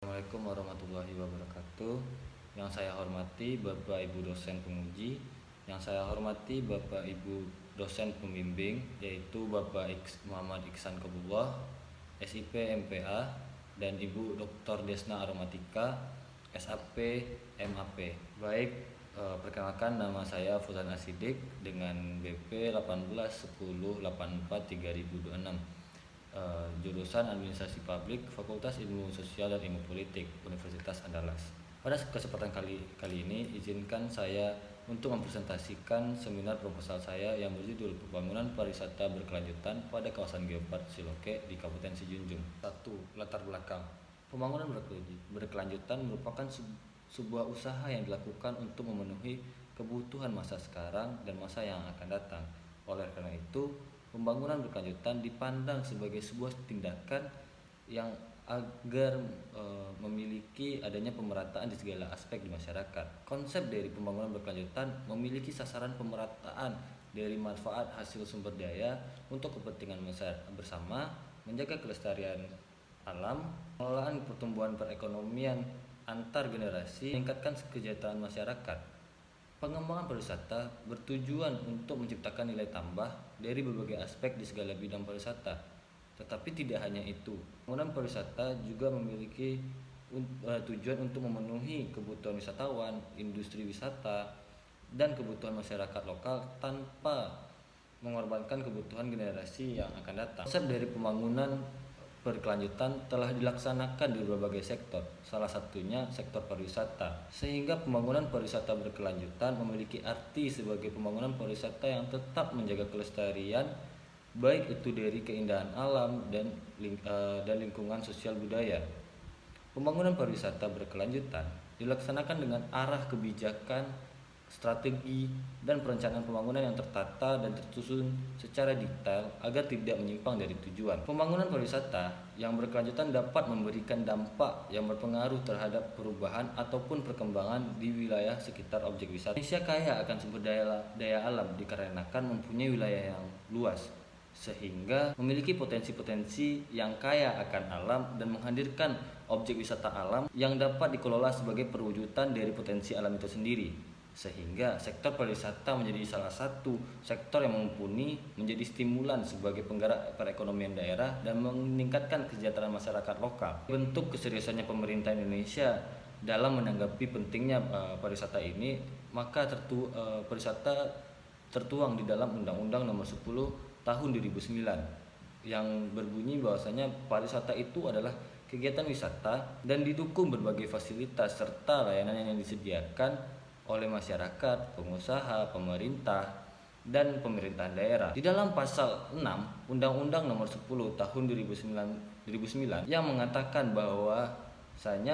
Assalamualaikum warahmatullahi wabarakatuh. Yang saya hormati Bapak Ibu dosen penguji, yang saya hormati Bapak Ibu dosen pembimbing, yaitu Bapak Muhammad Iksan Qobullah, SIP MPA, dan Ibu Dr. Desna Aromatika, SAP MAP. Baik, perkenalkan nama saya Fuzan Asidik dengan BP 1810843026. Jurusan Administrasi Publik, Fakultas Ilmu Sosial dan Ilmu Politik, Universitas Andalas. Pada kesempatan kali ini, izinkan saya untuk mempresentasikan seminar proposal saya yang berjudul Pembangunan Pariwisata Berkelanjutan pada Kawasan Geopark Siloke di Kabupaten Sijunjung. 1. Latar belakang. Pembangunan berkelanjutan merupakan sebuah usaha yang dilakukan untuk memenuhi kebutuhan masa sekarang dan masa yang akan datang. Oleh karena itu, pembangunan berkelanjutan dipandang sebagai sebuah tindakan yang agar memiliki adanya pemerataan di segala aspek di masyarakat. Konsep dari pembangunan berkelanjutan memiliki sasaran pemerataan dari manfaat hasil sumber daya untuk kepentingan bersama, menjaga kelestarian alam, pengelolaan pertumbuhan perekonomian antar generasi, meningkatkan kesejahteraan masyarakat. Pengembangan pariwisata bertujuan untuk menciptakan nilai tambah dari berbagai aspek di segala bidang pariwisata. Tetapi tidak hanya itu, pembangunan pariwisata juga memiliki tujuan untuk memenuhi kebutuhan wisatawan, industri wisata, dan kebutuhan masyarakat lokal tanpa mengorbankan kebutuhan generasi yang akan datang. Konsep dari pembangunan berkelanjutan telah dilaksanakan di berbagai sektor, salah satunya sektor pariwisata. Sehingga pembangunan pariwisata berkelanjutan memiliki arti sebagai pembangunan pariwisata yang tetap menjaga kelestarian, baik itu dari keindahan alam dan lingkungan sosial budaya. Pembangunan pariwisata berkelanjutan dilaksanakan dengan arah kebijakan, strategi, dan perencanaan pembangunan yang tertata dan tersusun secara detail agar tidak menyimpang dari tujuan. Pembangunan pariwisata yang berkelanjutan dapat memberikan dampak yang berpengaruh terhadap perubahan ataupun perkembangan di wilayah sekitar objek wisata. Indonesia kaya akan sumber daya alam dikarenakan mempunyai wilayah yang luas, sehingga memiliki potensi-potensi yang kaya akan alam dan menghadirkan objek wisata alam yang dapat dikelola sebagai perwujudan dari potensi alam itu sendiri. Sehingga sektor pariwisata menjadi salah satu sektor yang mumpuni, menjadi stimulan sebagai penggerak perekonomian daerah dan meningkatkan kesejahteraan masyarakat lokal. Bentuk keseriusannya pemerintah Indonesia dalam menanggapi pentingnya pariwisata ini, maka pariwisata tertuang di dalam Undang-Undang Nomor 10 Tahun 2009 yang berbunyi bahwasanya pariwisata itu adalah kegiatan wisata dan didukung berbagai fasilitas serta layanan yang disediakan oleh masyarakat, pengusaha, pemerintah, dan pemerintahan daerah. Di dalam pasal 6 Undang-Undang Nomor 10 Tahun 2009 yang mengatakan bahwa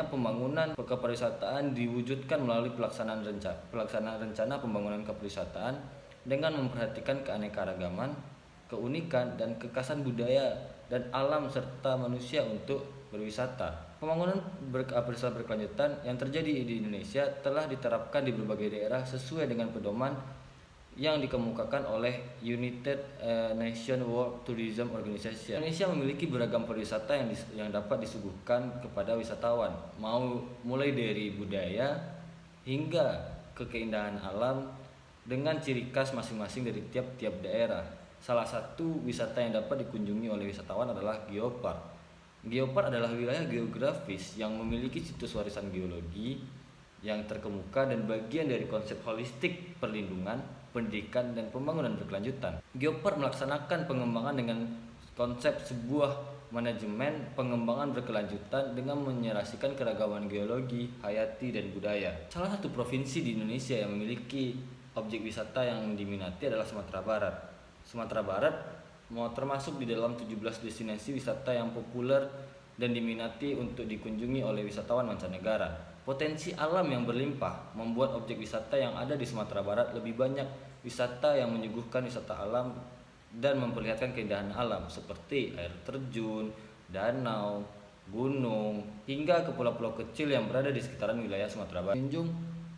pembangunan kepariwisataan diwujudkan melalui pelaksanaan rencana pembangunan kepariwisataan dengan memperhatikan keanekaragaman, keunikan, dan kekhasan budaya dan alam serta manusia untuk berwisata. Pembangunan pariwisata berkelanjutan yang terjadi di Indonesia telah diterapkan di berbagai daerah sesuai dengan pedoman yang dikemukakan oleh United Nations World Tourism Organization. Indonesia memiliki beragam pariwisata yang dapat disuguhkan kepada wisatawan, mulai dari budaya hingga ke keindahan alam dengan ciri khas masing-masing dari tiap-tiap daerah. Salah satu wisata yang dapat dikunjungi oleh wisatawan adalah geopark. Geopark adalah wilayah geografis yang memiliki situs warisan geologi yang terkemuka dan bagian dari konsep holistik perlindungan, pendidikan, dan pembangunan berkelanjutan. Geopark melaksanakan pengembangan dengan konsep sebuah manajemen pengembangan berkelanjutan dengan menyerasikan keragaman geologi, hayati, dan budaya. Salah satu provinsi di Indonesia yang memiliki objek wisata yang diminati adalah Sumatera Barat. Sumatera Barat termasuk di dalam 17 destinasi wisata yang populer dan diminati untuk dikunjungi oleh wisatawan mancanegara. Potensi alam yang berlimpah membuat objek wisata yang ada di Sumatera Barat lebih banyak wisata yang menyuguhkan wisata alam dan memperlihatkan keindahan alam seperti air terjun, danau, gunung, hingga ke pulau-pulau kecil yang berada di sekitaran wilayah Sumatera Barat. Sijunjung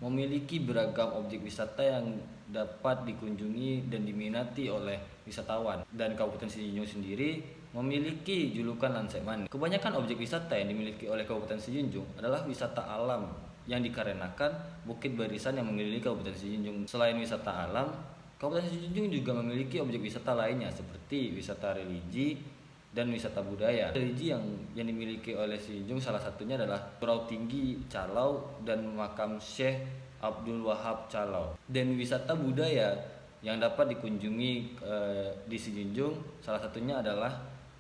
memiliki beragam objek wisata yang dapat dikunjungi dan diminati oleh wisatawan. Dan Kabupaten Sijunjung sendiri memiliki julukan Landscape Manik. Kebanyakan objek wisata yang dimiliki oleh Kabupaten Sijunjung adalah wisata alam yang dikarenakan bukit barisan yang mengelilingi Kabupaten Sijunjung. Selain wisata alam, Kabupaten Sijunjung juga memiliki objek wisata lainnya seperti wisata religi dan wisata budaya. Religi yang dimiliki oleh Sijunjung salah satunya adalah Surau Tinggi Calau dan makam Syekh Abdul Wahab Calau. Dan wisata budaya yang dapat dikunjungi di Sijunjung salah satunya adalah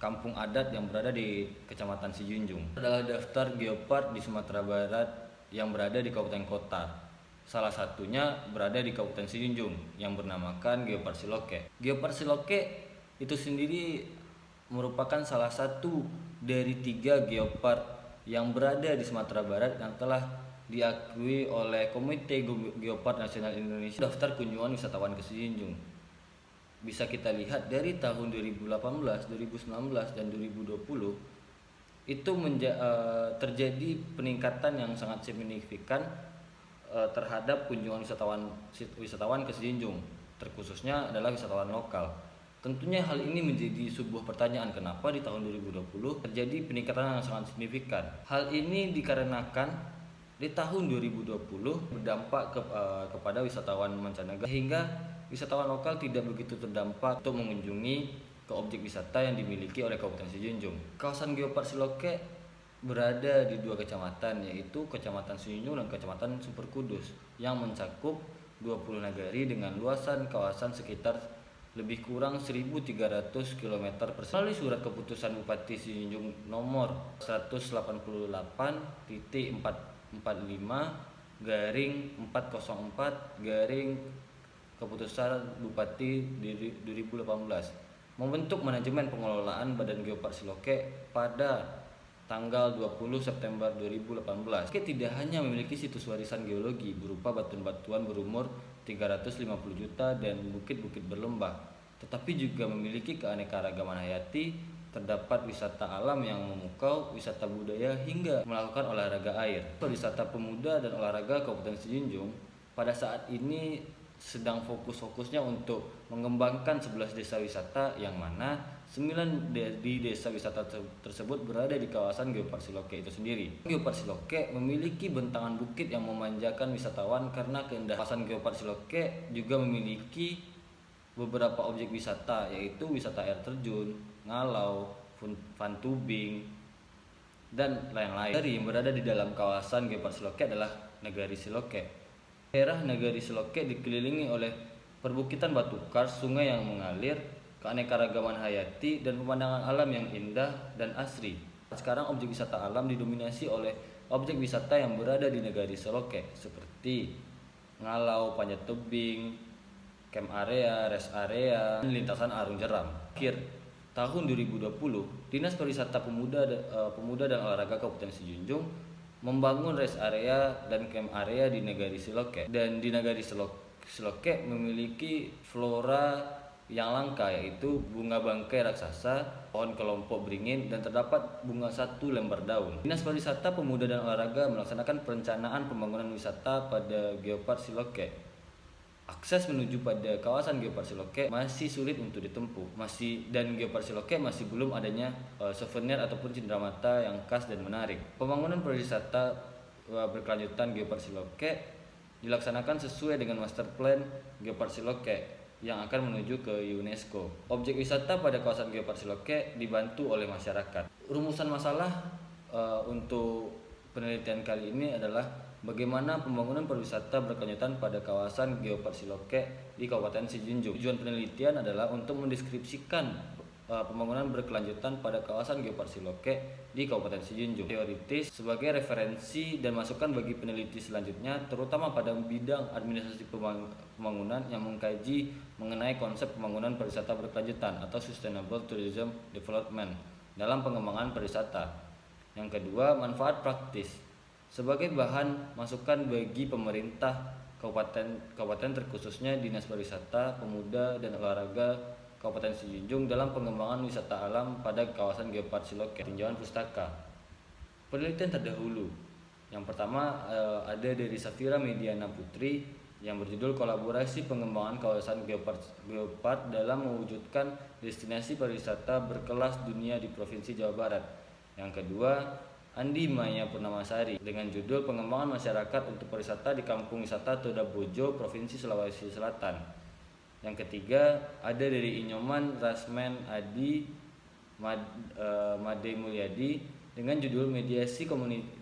kampung adat yang berada di Kecamatan Sijunjung. Adalah daftar geopark di Sumatera Barat yang berada di kabupaten kota. Salah satunya berada di Kabupaten Sijunjung yang bernamakan Geopark Siloke. Geopark Siloke itu sendiri merupakan salah satu dari 3 geopark yang berada di Sumatera Barat yang telah diakui oleh Komite Geopark Nasional Indonesia. Daftar kunjungan wisatawan ke Sijunjung bisa kita lihat dari tahun 2018, 2019 dan 2020 itu terjadi peningkatan yang sangat signifikan terhadap kunjungan wisatawan ke Sijunjung, terkhususnya adalah wisatawan lokal. Tentunya hal ini menjadi sebuah pertanyaan, kenapa di tahun 2020 terjadi peningkatan yang sangat signifikan. Hal ini dikarenakan di tahun 2020 berdampak kepada wisatawan mancanegara, sehingga wisatawan lokal tidak begitu terdampak untuk mengunjungi ke objek wisata yang dimiliki oleh Kabupaten Sijunjung. Kawasan Geopark Siloke berada di 2 kecamatan, yaitu Kecamatan Sijunjung dan Kecamatan Super Kudus, yang mencakup 20 nagari dengan luasan kawasan sekitar lebih kurang 1.300 km persegi. Melalui surat keputusan Bupati Sijunjung nomor 185/404/keputusan Bupati 2018 membentuk manajemen pengelolaan Badan Geopark Siloke pada tanggal 20 September 2018. Siloke tidak hanya memiliki situs warisan geologi berupa batuan-batuan berumur 350 juta dan bukit-bukit berlembah, tetapi juga memiliki keanekaragaman hayati. Terdapat wisata alam yang memukau, wisata budaya hingga melakukan olahraga air. Wisata pemuda dan olahraga Kabupaten Sijunjung pada saat ini sedang fokus-fokusnya untuk mengembangkan 11 desa wisata, yang mana 9 di desa wisata tersebut berada di kawasan Geopark Siloke itu sendiri. Geopark Siloke memiliki bentangan bukit yang memanjakan wisatawan karena keindahan. Kawasan Geopark Siloke juga memiliki beberapa objek wisata, yaitu wisata air terjun, ngalau, fun tubing, dan lain-lain. Dari yang berada di dalam kawasan Geopark Siloke adalah Negari Siloke. Daerah Negari Siloke dikelilingi oleh perbukitan batu kars, sungai yang mengalir, keanekaragaman hayati, dan pemandangan alam yang indah dan asri. Sekarang objek wisata alam didominasi oleh objek wisata yang berada di Negari Siloke seperti ngalau, panjat tebing, camp area, rest area, dan lintasan arung jeram. Akhir tahun 2020, Dinas Pariwisata Pemuda dan Olahraga Kabupaten Sijunjung membangun rest area dan camp area di Negari Siloke. Dan di Negari Siloke memiliki flora yang langka, yaitu bunga bangkai raksasa, pohon kelompok beringin, dan terdapat bunga 1 lembar daun. Dinas Pariwisata Pemuda dan Olahraga melaksanakan perencanaan pembangunan wisata pada Geopark Siloke. Akses menuju pada kawasan Geopark Siloke masih sulit untuk ditempuh. Dan Geopark Siloke masih belum adanya souvenir ataupun cenderamata yang khas dan menarik. Pembangunan pariwisata berkelanjutan Geopark Siloke dilaksanakan sesuai dengan master plan Geopark Siloke yang akan menuju ke UNESCO. Objek wisata pada kawasan Geopark Siloke dibantu oleh masyarakat. Rumusan masalah untuk penelitian kali ini adalah bagaimana pembangunan pariwisata berkelanjutan pada kawasan Geopark Siloke di Kabupaten Sijunjung. Tujuan penelitian adalah untuk mendeskripsikan pembangunan berkelanjutan pada kawasan Geopark Siloke di Kabupaten Sijunjung. Teoritis sebagai referensi dan masukan bagi peneliti selanjutnya, terutama pada bidang administrasi pembangunan yang mengkaji mengenai konsep pembangunan pariwisata berkelanjutan atau Sustainable Tourism Development dalam pengembangan pariwisata. Yang kedua, manfaat praktis sebagai bahan masukan bagi pemerintah kabupaten terkhususnya Dinas Pariwisata, Pemuda dan Olahraga Kabupaten Sijunjung dalam pengembangan wisata alam pada kawasan Geopark Siloke. Tinjauan pustaka. Penelitian terdahulu. Yang pertama ada dari Safira Mediana Putri yang berjudul Kolaborasi Pengembangan Kawasan Geopark dalam mewujudkan destinasi pariwisata berkelas dunia di Provinsi Jawa Barat. Yang kedua, Andi Maya Purnamasari dengan judul Pengembangan Masyarakat untuk Pariwisata di Kampung Wisata Todabojo, Provinsi Sulawesi Selatan. Yang ketiga, ada dari Inyoman Rasmen Adi Made Mulyadi dengan judul Mediasi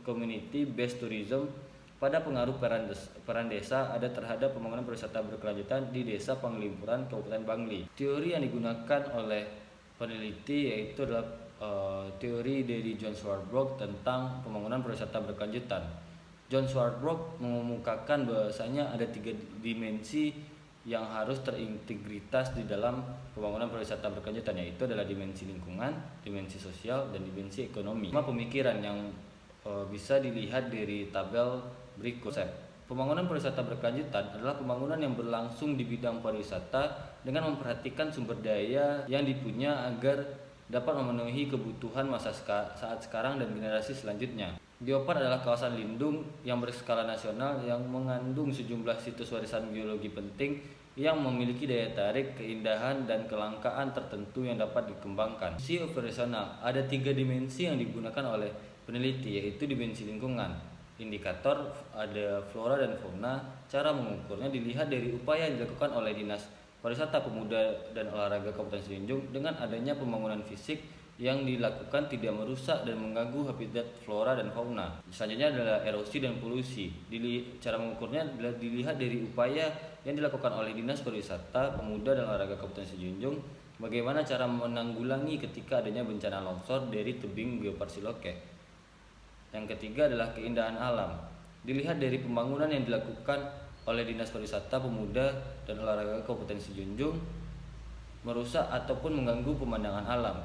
Community Based Tourism pada pengaruh peran desa ada terhadap pembangunan pariwisata berkelanjutan di Desa Panglimpuran, Kabupaten Bangli. Teori yang digunakan oleh peneliti yaitu adalah teori dari John Swartbrook tentang pembangunan pariwisata berkelanjutan. John Swartbrook mengemukakan bahwasanya ada 3 dimensi yang harus terintegritas di dalam pembangunan pariwisata berkelanjutan, yaitu adalah dimensi lingkungan, dimensi sosial, dan dimensi ekonomi. 5 pemikiran yang bisa dilihat dari tabel berikut. Pembangunan pariwisata berkelanjutan adalah pembangunan yang berlangsung di bidang pariwisata dengan memperhatikan sumber daya yang dipunya agar dapat memenuhi kebutuhan saat sekarang dan generasi selanjutnya. Geopark adalah kawasan lindung yang berskala nasional yang mengandung sejumlah situs warisan geologi penting yang memiliki daya tarik, keindahan, dan kelangkaan tertentu yang dapat dikembangkan. Dimensi operasional, ada 3 dimensi yang digunakan oleh peneliti, yaitu dimensi lingkungan. Indikator ada flora dan fauna. Cara mengukurnya dilihat dari upaya yang dilakukan oleh Dinas Pariwisata Pemuda dan Olahraga Kabupaten Semenanjung dengan adanya pembangunan fisik yang dilakukan tidak merusak dan mengganggu habitat flora dan fauna. Selanjutnya adalah erosi dan polusi. Cara mengukurnya adalah dilihat dari upaya yang dilakukan oleh Dinas Pariwisata Pemuda dan Olahraga Kabupaten Semenanjung bagaimana cara menanggulangi ketika adanya bencana longsor dari tebing Geopark Siloke. Yang ketiga adalah keindahan alam. Dilihat dari pembangunan yang dilakukan oleh Dinas Pariwisata Pemuda dan Olahraga Kabupaten Semenanjung merusak ataupun mengganggu pemandangan alam.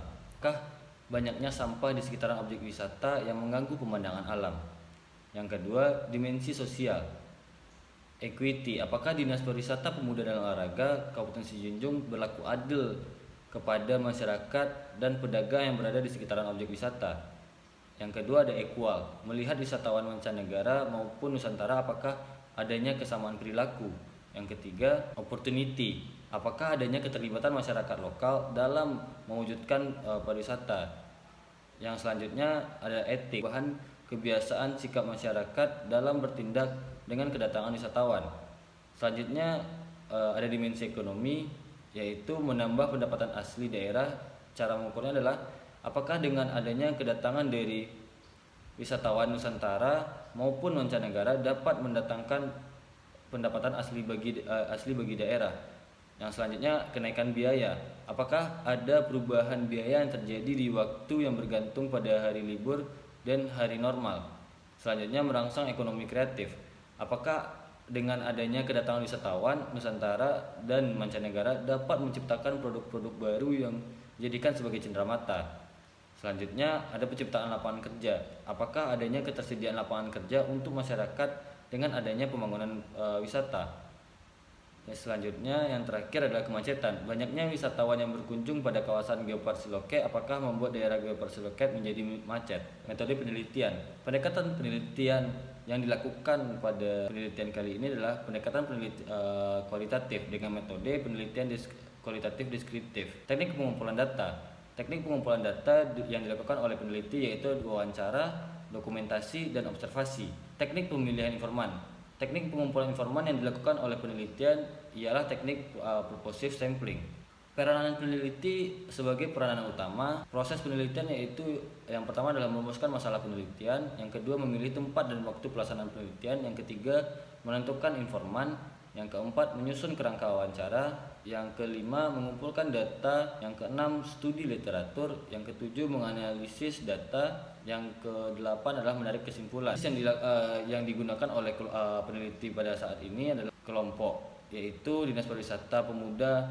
Banyaknya sampah di sekitaran objek wisata yang mengganggu pemandangan alam. Yang kedua, dimensi sosial. Equity, apakah Dinas Pariwisata Pemuda dan Olahraga Kabupaten Semenanjung berlaku adil kepada masyarakat dan pedagang yang berada di sekitaran objek wisata? Yang kedua ada equal, melihat wisatawan mancanegara maupun Nusantara apakah adanya kesamaan perilaku. Yang ketiga, opportunity, apakah adanya keterlibatan masyarakat lokal dalam mewujudkan pariwisata. Yang selanjutnya ada etik, bahan kebiasaan sikap masyarakat dalam bertindak dengan kedatangan wisatawan. Selanjutnya ada dimensi ekonomi, yaitu menambah pendapatan asli daerah. Cara mengukurnya adalah apakah dengan adanya kedatangan dari wisatawan Nusantara maupun mancanegara dapat mendatangkan pendapatan asli bagi daerah. Yang selanjutnya kenaikan biaya. Apakah ada perubahan biaya yang terjadi di waktu yang bergantung pada hari libur dan hari normal. Selanjutnya merangsang ekonomi kreatif. Apakah dengan adanya kedatangan wisatawan Nusantara dan mancanegara dapat menciptakan produk-produk baru yang dijadikan sebagai cenderamata. Selanjutnya ada penciptaan lapangan kerja. Apakah adanya ketersediaan lapangan kerja untuk masyarakat dengan adanya pembangunan wisata. Selanjutnya yang terakhir adalah kemacetan. Banyaknya wisatawan yang berkunjung pada kawasan Geopark Siloke apakah membuat daerah Geopark Siloke menjadi macet. Metode penelitian. Pendekatan penelitian yang dilakukan pada penelitian kali ini adalah pendekatan kualitatif dengan metode penelitian kualitatif deskriptif. Teknik pengumpulan data. Teknik pengumpulan data yang dilakukan oleh peneliti yaitu wawancara, dokumentasi, dan observasi. Teknik pemilihan informan. Teknik pengumpulan informan yang dilakukan oleh penelitian ialah teknik purposive sampling. Peranan peneliti sebagai peranan utama. Proses penelitian yaitu yang pertama adalah merumuskan masalah penelitian, yang kedua memilih tempat dan waktu pelaksanaan penelitian, yang ketiga menentukan informan, yang keempat menyusun kerangka wawancara, yang kelima mengumpulkan data, yang keenam studi literatur, yang ketujuh menganalisis data, yang kedelapan adalah menarik kesimpulan. Yang digunakan oleh peneliti pada saat ini adalah kelompok, yaitu Dinas Pariwisata Pemuda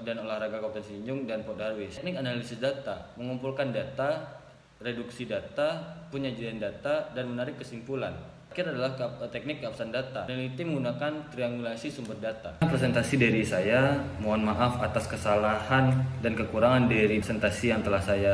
dan Olahraga Kabupaten Semenanjung dan Podarwis. Teknik analisis data, mengumpulkan data, reduksi data, penyajian data, dan menarik kesimpulan. Terakhir adalah teknik keabsahan data. Peneliti menggunakan triangulasi sumber data. Presentasi dari saya, mohon maaf atas kesalahan dan kekurangan dari presentasi yang telah saya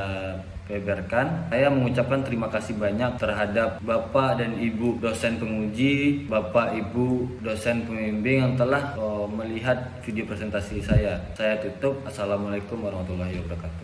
beberkan. Saya mengucapkan terima kasih banyak terhadap Bapak dan Ibu dosen penguji, Bapak Ibu dosen pembimbing yang telah melihat video presentasi saya. Saya tutup. Assalamualaikum warahmatullahi wabarakatuh.